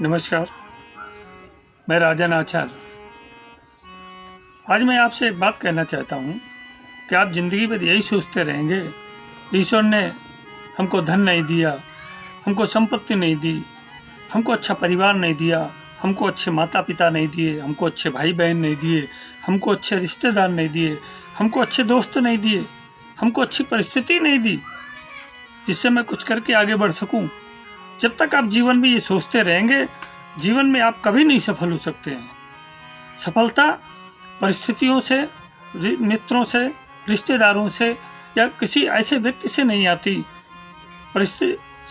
नमस्कार, मैं राजन आचार्य। आज मैं आपसे एक बात कहना चाहता हूँ कि आप ज़िंदगी भर यही सोचते रहेंगे, ईश्वर ने हमको धन नहीं दिया, हमको संपत्ति नहीं दी, हमको अच्छा परिवार नहीं दिया, हमको अच्छे माता पिता नहीं दिए, हमको अच्छे भाई बहन नहीं दिए, हमको अच्छे रिश्तेदार नहीं दिए, हमको अच्छे दोस्त नहीं दिए, हमको अच्छी परिस्थिति नहीं दी जिससे मैं कुछ करके आगे बढ़ सकूं। जब तक आप जीवन में ये सोचते रहेंगे, जीवन में आप कभी नहीं सफल हो सकते हैं। सफलता परिस्थितियों से, मित्रों से, रिश्तेदारों से या किसी ऐसे व्यक्ति से नहीं आती।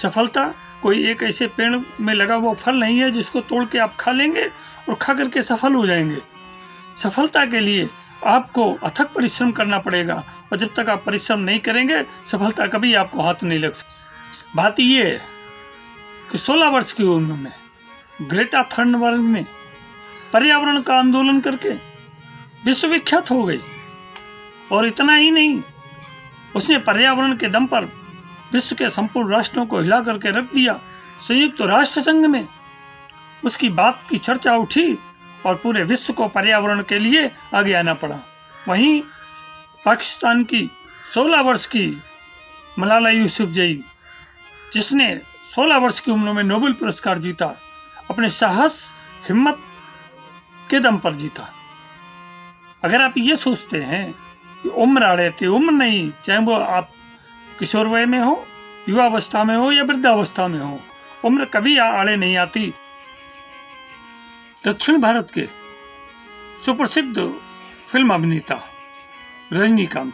सफलता कोई एक ऐसे पेड़ में लगा हुआ फल नहीं है जिसको तोड़ के आप खा लेंगे और खा करके सफल हो जाएंगे। सफलता के लिए आपको अथक परिश्रम करना पड़ेगा और जब तक आप परिश्रम नहीं करेंगे, सफलता कभी आपको हाथ नहीं लग सकती। बात ये है कि 16 वर्ष की उम्र में ग्रेटा थर्नबर्ग ने पर्यावरण का आंदोलन करके विश्व विख्यात हो गई। और इतना ही नहीं, उसने पर्यावरण के दम पर विश्व के संपूर्ण राष्ट्रों को हिला करके रख दिया। संयुक्त राष्ट्र संघ में उसकी बात की चर्चा उठी और पूरे विश्व को पर्यावरण के लिए आगे आना पड़ा। वहीं पाकिस्तान की 16 वर्ष की मलाला यूसुफजई, जिसने 16 वर्ष की उम्र में नोबेल पुरस्कार जीता, अपने साहस हिम्मत के दम पर जीता। अगर आप ये सोचते हैं कि उम्र आड़े थी, उम्र नहीं, चाहे वो आप किशोर वय में हो, युवावस्था में हो या वृद्धावस्था में हो, उम्र कभी आड़े नहीं आती। दक्षिण भारत के सुप्रसिद्ध फिल्म अभिनेता रजनीकांत,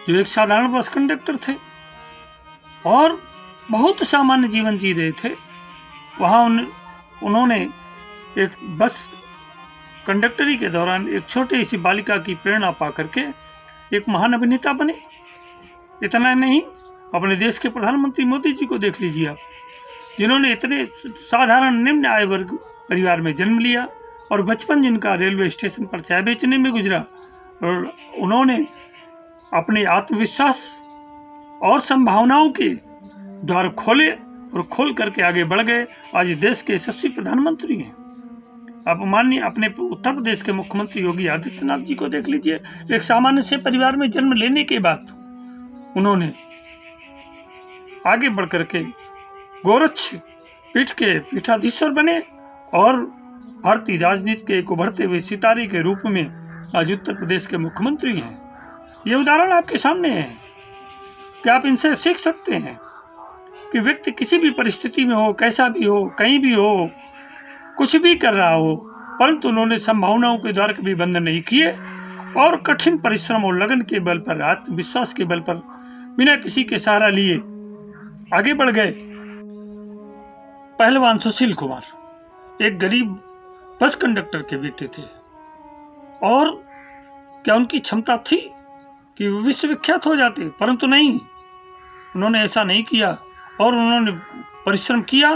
जो एक साधारण बस कंडक्टर थे और बहुत सामान्य जीवन जी रहे थे, वहाँ उन्होंने एक बस कंडक्टरी के दौरान एक छोटी सी बालिका की प्रेरणा पा करके एक महान अभिनेता बने। इतना नहीं, अपने देश के प्रधानमंत्री मोदी जी को देख लीजिए आप, जिन्होंने इतने साधारण निम्न आय वर्ग परिवार में जन्म लिया और बचपन जिनका रेलवे स्टेशन पर चाय बेचने में गुजरा, और उन्होंने अपने आत्मविश्वास और संभावनाओं के द्वार खोले और खोल करके आगे बढ़ गए। आज देश के यशस्वी प्रधानमंत्री हैं। आप माननीय अपने उत्तर प्रदेश के मुख्यमंत्री योगी आदित्यनाथ जी को देख लीजिए। एक सामान्य से परिवार में जन्म लेने के बाद उन्होंने आगे बढ़ करके गोरक्ष पीठ के पीठाधीश्वर बने और भारतीय राजनीति के एक उभरते हुए सितारे के रूप में आज उत्तर प्रदेश के मुख्यमंत्री हैं। ये उदाहरण आपके सामने है कि आप इनसे सीख सकते हैं कि व्यक्ति किसी भी परिस्थिति में हो, कैसा भी हो, कहीं भी हो, कुछ भी कर रहा हो, परंतु उन्होंने संभावनाओं के द्वार कभी बंद नहीं किए और कठिन परिश्रम और लगन के बल पर, आत्मविश्वास के बल पर, बिना किसी के सहारा लिए आगे बढ़ गए। पहलवान सुशील कुमार एक गरीब बस कंडक्टर के बेटे थे और क्या उनकी क्षमता थी कि वो विश्व विख्यात हो जाते? परंतु नहीं, उन्होंने ऐसा नहीं किया और उन्होंने परिश्रम किया,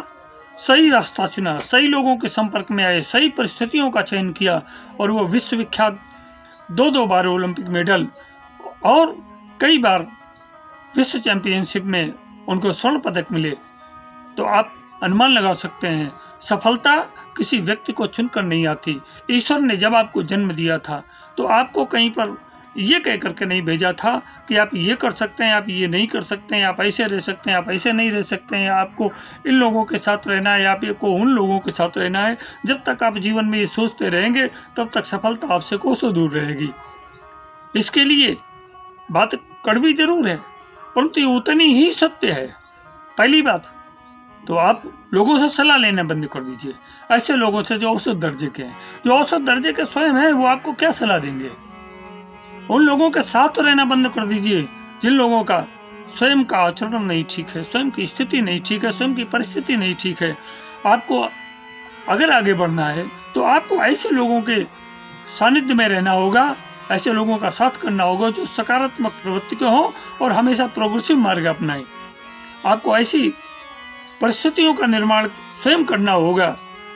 सही रास्ता चुना, सही लोगों के संपर्क में आए, सही परिस्थितियों का चयन किया और वो विश्व विख्यात 2 बार ओलंपिक मेडल और कई बार विश्व चैंपियनशिप में उनको स्वर्ण पदक मिले। तो आप अनुमान लगा सकते हैं, सफलता किसी व्यक्ति को चुनकर नहीं आती। ईश्वर ने जब आपको जन्म दिया था तो आपको कहीं पर ये कह करके नहीं भेजा था कि आप ये कर सकते हैं, आप ये नहीं कर सकते हैं, आप ऐसे रह सकते हैं, आप ऐसे नहीं रह सकते हैं, आपको इन लोगों के साथ रहना है, आपको उन लोगों के साथ रहना है। जब तक आप जीवन में ये सोचते रहेंगे तब तक सफलता आपसे कोसों दूर रहेगी। इसके लिए बात कड़वी जरूर है, परंतु ये उतनी ही सत्य है। पहली बात तो आप लोगों से सलाह लेना बंद कर दीजिए, ऐसे लोगों से जो औसत दर्जे के हैं। जो औसत दर्जे के स्वयं हैं वो आपको क्या सलाह देंगे? उन लोगों के साथ तो रहना बंद कर दीजिए जिन लोगों का स्वयं का आचरण नहीं ठीक है, स्वयं की स्थिति नहीं ठीक है, स्वयं की परिस्थिति नहीं ठीक है। आपको अगर आगे बढ़ना है तो आपको ऐसे लोगों के सानिध्य में रहना होगा, ऐसे लोगों का साथ करना होगा जो सकारात्मक प्रवृत्ति के हों और हमेशा प्रोग्रेसिव मार्ग अपनाएं। आपको ऐसी परिस्थितियों का निर्माण स्वयं करना होगा।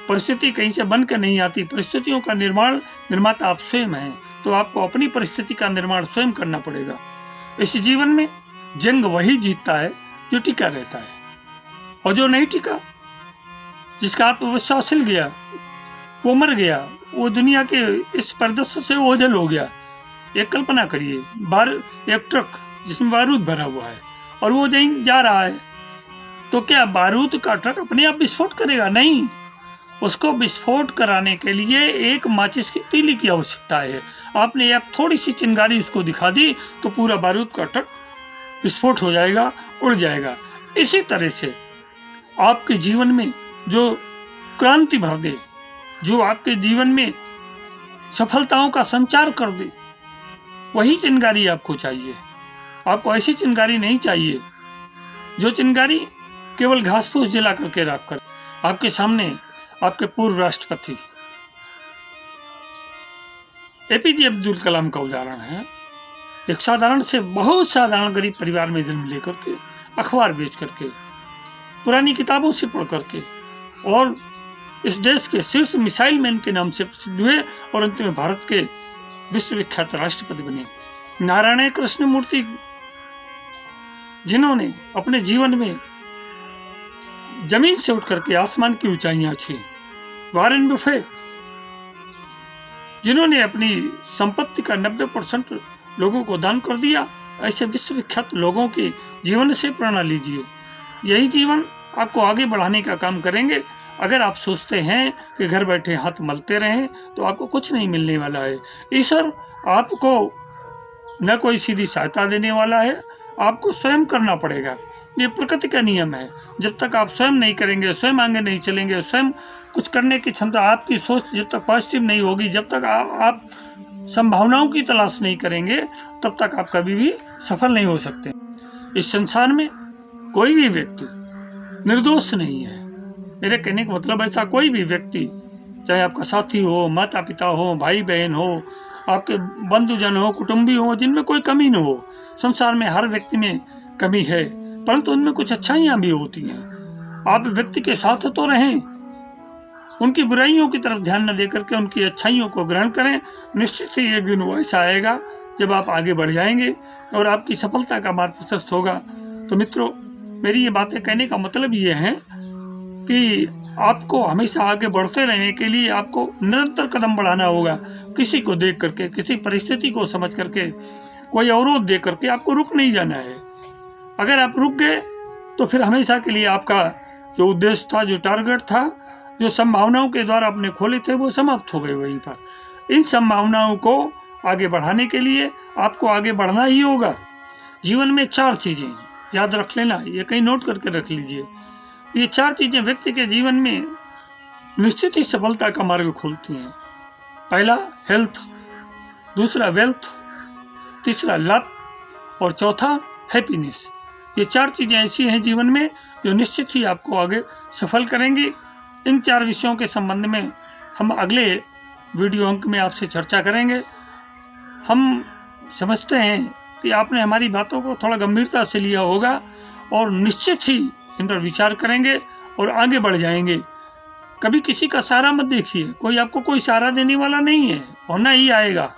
परिस्थिति कहीं से बनकर नहीं आती, परिस्थितियों का निर्माता आप स्वयं हैं। तो आपको अपनी परिस्थिति का निर्माण स्वयं करना पड़ेगा। इस जीवन में जंग वही जीतता है जो टिका रहता है, और जो नहीं टिका, जिसका आत्मविश्वास हिल गया, वो मर गया, वो दुनिया के इस परिदृश्य से ओझल हो गया। एक कल्पना करिए, एक ट्रक जिसमें बारूद भरा हुआ है और वो कहीं जा रहा है, तो क्या बारूद का ट्रक अपने आप विस्फोट करेगा? नहीं, उसको विस्फोट कराने के लिए एक माचिस की तीली की आवश्यकता है। आपने एक थोड़ी सी चिंगारी उसको दिखा दी तो पूरा बारूद का ट्रक विस्फोट हो जाएगा, उड़ जाएगा। इसी तरह से आपके जीवन में जो क्रांति भर दे, जो आपके जीवन में सफलताओं का संचार कर दे, वही चिंगारी आपको चाहिए। आपको ऐसी चिंगारी नहीं चाहिए जो चिंगारी केवल घास फूस जला करके राख कर। आपके सामने आपके पूर्व राष्ट्रपति एपीजे अब्दुल कलाम का उदाहरण है। एक साधारण से बहुत साधारण गरीब परिवार में जन्म लेकर के, अखबार बेच करके, पुरानी किताबों से पढ़ करके, और इस देश के शीर्ष मिसाइल मैन के नाम से प्रसिद्ध हुए और अंत में भारत के विश्वविख्यात राष्ट्रपति बने। नारायण कृष्ण मूर्ति, जिन्होंने अपने जीवन में जमीन से उठ करके आसमान की ऊंचाइयां छी। वॉरेन बफेट, जिन्होंने अपनी संपत्ति का 90% लोगों को दान कर दिया। ऐसे विश्वविख्यात लोगों के जीवन से प्रेरणा लीजिए। यही जीवन आपको आगे बढ़ाने का काम करेंगे। अगर आप सोचते हैं कि घर बैठे हाथ मलते रहें तो आपको कुछ नहीं मिलने वाला है। ईश्वर आपको न कोई सीधी सहायता देने वाला है, आपको स्वयं करना पड़ेगा। ये प्रकृति का नियम है। जब तक आप स्वयं नहीं करेंगे, स्वयं आगे नहीं चलेंगे, स्वयं कुछ करने की क्षमता, आपकी सोच जब तक पॉजिटिव नहीं होगी, जब तक आप संभावनाओं की तलाश नहीं करेंगे, तब तक आप कभी भी सफल नहीं हो सकते। इस संसार में कोई भी व्यक्ति निर्दोष नहीं है। मेरे कहने का मतलब ऐसा कोई भी व्यक्ति, चाहे आपका साथी हो, माता पिता हो, भाई बहन हो, आपके बंधुजन हो, कुटुंबी हो, जिनमें कोई कमी न हो। संसार में हर व्यक्ति में कमी है, परंतु उनमें कुछ अच्छाइयां भी होती हैं। आप व्यक्ति के साथ तो रहें, उनकी बुराइयों की तरफ ध्यान न देकर के उनकी अच्छाइयों को ग्रहण करें। निश्चित ही एक दिन वो ऐसा आएगा जब आप आगे बढ़ जाएंगे और आपकी सफलता का मार्ग प्रशस्त होगा। तो मित्रों, मेरी ये बातें कहने का मतलब ये है कि आपको हमेशा आगे बढ़ते रहने के लिए आपको निरंतर कदम बढ़ाना होगा। किसी को देख करके, किसी परिस्थिति को समझ करके, कोई अवरोध दे करके आपको रुक नहीं जाना है। अगर आप रुक गए तो फिर हमेशा के लिए आपका जो उद्देश्य था, जो टारगेट था, जो संभावनाओं के द्वारा आपने खोले थे, वो समाप्त हो गए वहीं पर। इन संभावनाओं को आगे बढ़ाने के लिए आपको आगे बढ़ना ही होगा। जीवन में 4 चीजें याद रख लेना, ये कहीं नोट करके रख लीजिए। ये 4 चीजें व्यक्ति के जीवन में निश्चित ही सफलता का मार्ग खोलती हैं। पहला हेल्थ, दूसरा वेल्थ, तीसरा लक और चौथा हैप्पीनेस। ये 4 चीजें ऐसी हैं जीवन में जो निश्चित ही आपको आगे सफल करेंगी। इन 4 विषयों के संबंध में हम अगले वीडियो अंक में आपसे चर्चा करेंगे। हम समझते हैं कि आपने हमारी बातों को थोड़ा गंभीरता से लिया होगा और निश्चित ही इन पर विचार करेंगे और आगे बढ़ जाएंगे। कभी किसी का सहारा मत देखिए, कोई आपको कोई सहारा देने वाला नहीं है, होना ही आएगा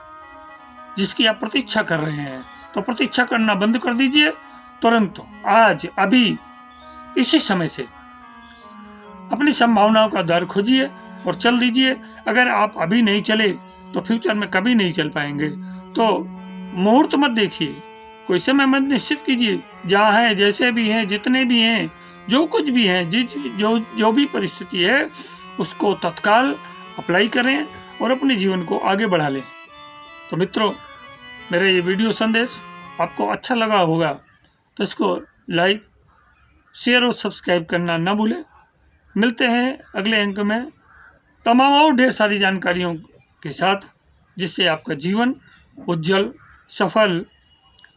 जिसकी आप प्रतीक्षा कर रहे हैं। तो प्रतीक्षा करना बंद कर दीजिए, तुरंत आज अभी इसी समय से अपनी संभावनाओं का द्वार खोजिए और चल दीजिए। अगर आप अभी नहीं चले तो फ्यूचर में कभी नहीं चल पाएंगे। तो मुहूर्त मत देखिए, कोई समय मत निश्चित कीजिए। जहाँ है, जैसे भी हैं, जितने भी हैं, जो कुछ भी हैं, जो भी परिस्थिति है, उसको तत्काल अप्लाई करें और अपने जीवन को आगे बढ़ा लें। तो मित्रों, मेरा ये वीडियो संदेश आपको अच्छा लगा होगा तो इसको लाइक, शेयर और सब्सक्राइब करना ना भूलें। मिलते हैं अगले अंक में तमाम और ढेर सारी जानकारियों के साथ, जिससे आपका जीवन उज्जवल, सफल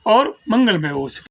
और मंगलमय हो सके।